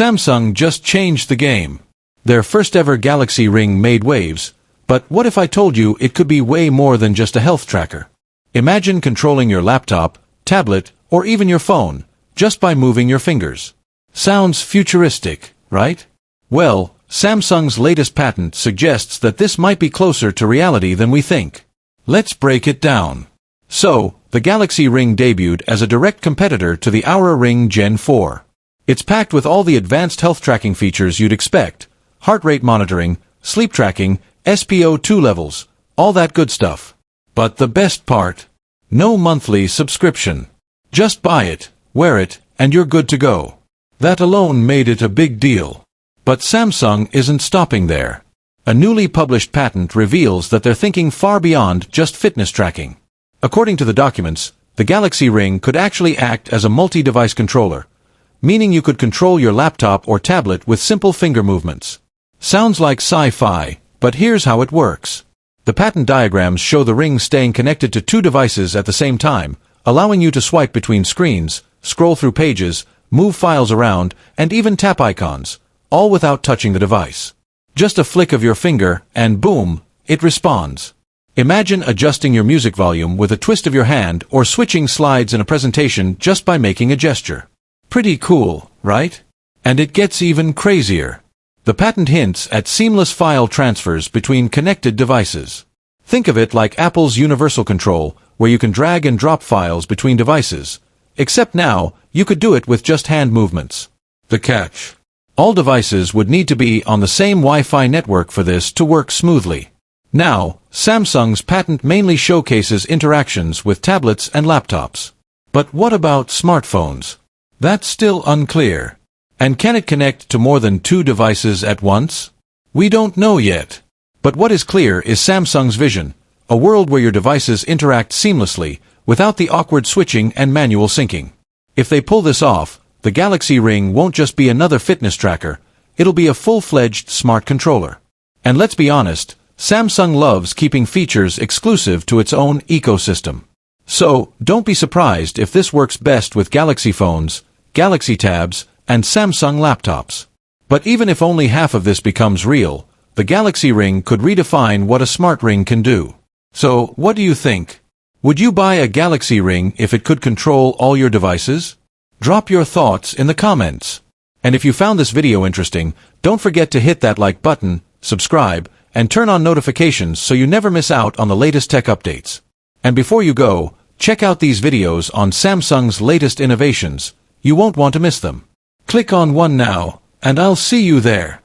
Samsung just changed the game. Their first ever Galaxy Ring made waves, but what if I told you it could be way more than just a health tracker? Imagine controlling your laptop, tablet, or even your phone, just by moving your fingers. Sounds futuristic, right? Well, Samsung's latest patent suggests that this might be closer to reality than we think. Let's break it down. So, the Galaxy Ring debuted as a direct competitor to the Oura Ring Gen 4. It's packed with all the advanced health tracking features you'd expect: heart rate monitoring, sleep tracking, SpO2 levels, all that good stuff. But the best part? No monthly subscription. Just buy it, wear it, and you're good to go. That alone made it a big deal. But Samsung isn't stopping there. A newly published patent reveals that they're thinking far beyond just fitness tracking. According to the documents, the Galaxy Ring could actually act as a multi-device controller, meaning you could control your laptop or tablet with simple finger movements. Sounds like sci-fi, but here's how it works. The patent diagrams show the ring staying connected to two devices at the same time, allowing you to swipe between screens, scroll through pages, move files around, and even tap icons, all without touching the device. Just a flick of your finger, and boom, it responds. Imagine adjusting your music volume with a twist of your hand or switching slides in a presentation just by making a gesture. Pretty cool, right? And it gets even crazier. The patent hints at seamless file transfers between connected devices. Think of it like Apple's Universal Control, where you can drag and drop files between devices. Except now, you could do it with just hand movements. The catch: all devices would need to be on the same Wi-Fi network for this to work smoothly. Now, Samsung's patent mainly showcases interactions with tablets and laptops. But what about smartphones? That's still unclear. And can it connect to more than two devices at once? We don't know yet. But what is clear is Samsung's vision: a world where your devices interact seamlessly, without the awkward switching and manual syncing. If they pull this off, the Galaxy Ring won't just be another fitness tracker, it'll be a full-fledged smart controller. And let's be honest, Samsung loves keeping features exclusive to its own ecosystem. So, don't be surprised if this works best with Galaxy phones, Galaxy tabs, and Samsung laptops. But even if only half of this becomes real, the Galaxy Ring could redefine what a smart ring can do. So, what do you think? Would you buy a Galaxy Ring if it could control all your devices? Drop your thoughts in the comments. And if you found this video interesting, don't forget to hit that like button, subscribe, and turn on notifications so you never miss out on the latest tech updates. And before you go, check out these videos on Samsung's latest innovations. You won't want to miss them. Click on one now, and I'll see you there.